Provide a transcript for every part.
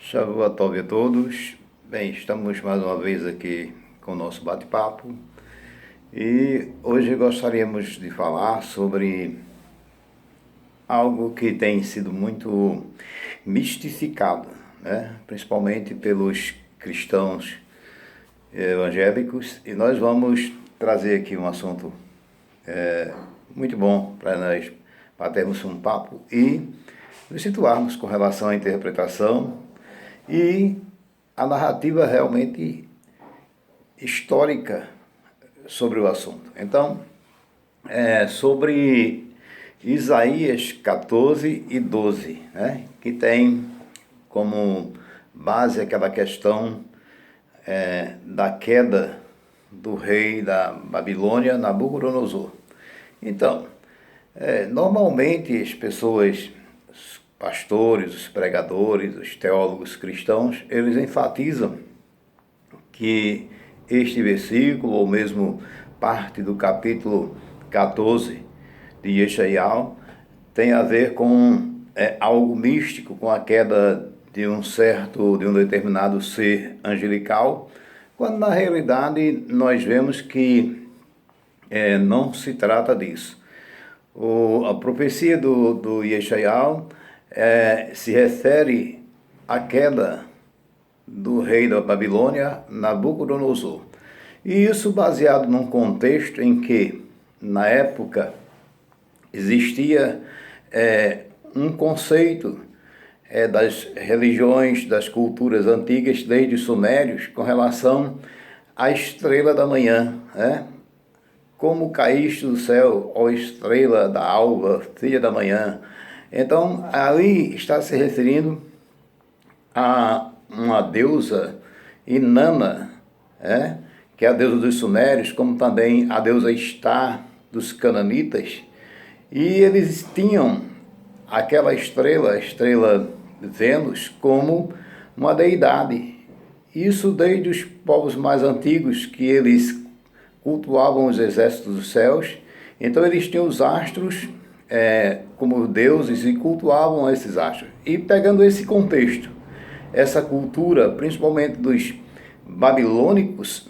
Shavuot a todos. Bem, estamos mais uma vez aqui com o nosso bate-papo e hoje gostaríamos de falar sobre algo que tem sido muito mistificado, né? Principalmente pelos cristãos evangélicos, e nós vamos trazer aqui um assunto muito bom para nós batermos um papo e nos situarmos com relação à interpretação e a narrativa realmente histórica sobre o assunto. Então, sobre Isaías 14 e 12, né, que tem como base aquela questão da queda do rei da Babilônia, Nabucodonosor. Então, normalmente as pessoas, os pastores, os pregadores, os teólogos cristãos, eles enfatizam que este versículo, ou mesmo parte do capítulo 14 de Yeshayahu, tem a ver com algo místico, com a queda de um determinado ser angelical, quando na realidade nós vemos que não se trata disso. A profecia do Yeshayahu se refere à queda do rei da Babilônia, Nabucodonosor. E isso baseado num contexto em que, na época, existia um conceito das religiões, das culturas antigas, desde os sumérios, com relação à estrela da manhã, né? Como caíste do céu, ó estrela da alva, filha da manhã. Então, ali está se referindo a uma deusa Inanna, que é a deusa dos sumérios, como também a deusa Estar dos cananitas. E eles tinham aquela estrela, a estrela Vênus, como uma deidade. Isso desde os povos mais antigos, que eles cultuavam os exércitos dos céus. Então eles tinham os astros como deuses e cultuavam esses astros. E pegando esse contexto, essa cultura, principalmente dos babilônicos,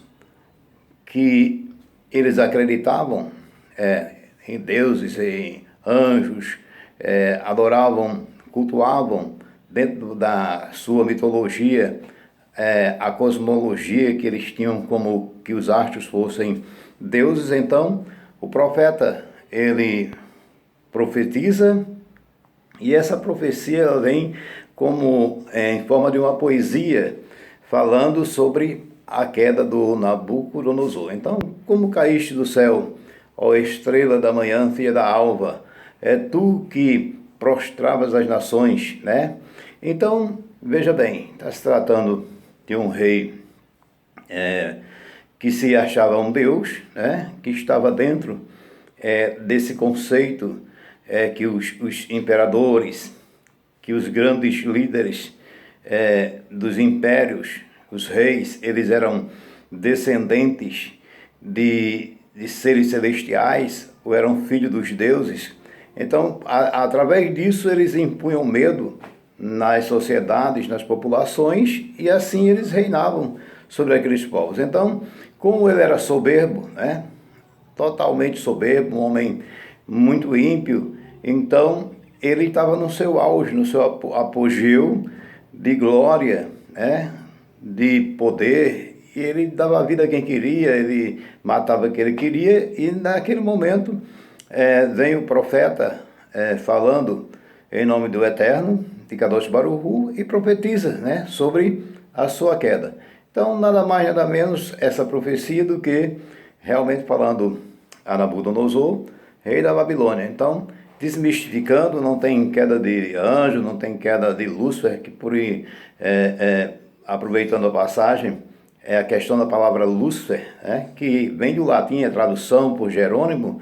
que eles acreditavam em deuses, em anjos, adoravam, cultuavam dentro da sua mitologia a cosmologia, que eles tinham como que os astros fossem deuses. Então o profeta, ele profetiza, e essa profecia ela vem como em forma de uma poesia, falando sobre a queda do Nabucodonosor. Então, como caíste do céu, ó estrela da manhã, filha da alva, é tu que prostravas as nações, né? Então, veja bem, está se tratando de um rei que se achava um deus, né? Que estava dentro desse conceito que os imperadores, que os grandes líderes dos impérios, os reis, eles eram descendentes de seres celestiais, ou eram filhos dos deuses. Então, através disso, eles impunham medo nas sociedades, nas populações, e assim eles reinavam sobre aqueles povos. Então, como ele era soberbo, né? Totalmente soberbo, um homem muito ímpio, então ele estava no seu auge, no seu apogeu de glória, de poder, e ele dava vida a quem queria, ele matava quem ele queria, e naquele momento vem o profeta falando em nome do Eterno, de Kadosh Baruch Hu, e profetiza, sobre a sua queda. Então, nada mais, nada menos, essa profecia do que realmente falando a Nabucodonosor, rei da Babilônia. Então, desmistificando, não tem queda de anjo, não tem queda de Lúcifer, que aproveitando a passagem, é a questão da palavra Lúcifer, que vem do latim, a tradução por Jerônimo,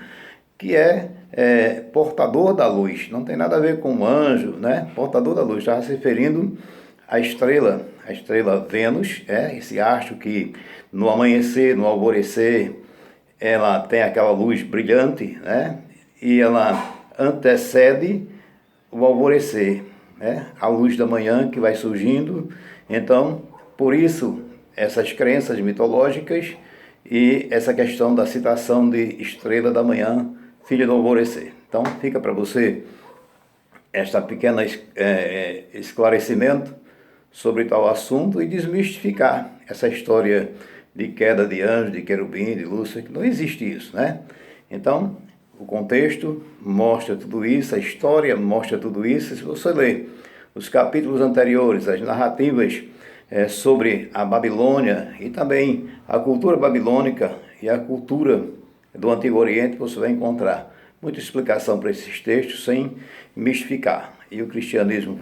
que é portador da luz, não tem nada a ver com anjo, portador da luz, está se referindo à estrela, Vênus, esse astro que no amanhecer, no alvorecer, ela tem aquela luz brilhante, e ela antecede o alvorecer. né? A luz da manhã que vai surgindo. Então, por isso, essas crenças mitológicas e essa questão da citação de estrela da manhã, filha do alvorecer. Então, fica para você esta pequena esclarecimento sobre tal assunto e desmistificar essa história de queda de anjo, de querubim, de Lúcifer, que não existe isso, né? Então, o contexto mostra tudo isso, a história mostra tudo isso. E se você ler os capítulos anteriores, as narrativas sobre a Babilônia e também a cultura babilônica e a cultura do Antigo Oriente, você vai encontrar muita explicação para esses textos sem mistificar. E o cristianismo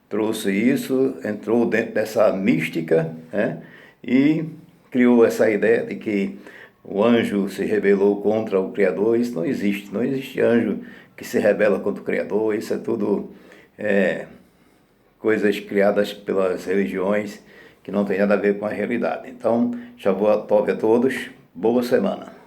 trouxe isso, entrou dentro dessa mística, né? E criou essa ideia de que o anjo se rebelou contra o Criador. Isso não existe. Não existe anjo que se rebela contra o Criador. Isso é tudo coisas criadas pelas religiões que não tem nada a ver com a realidade. Então, Shavuot Tov a todos. Boa semana.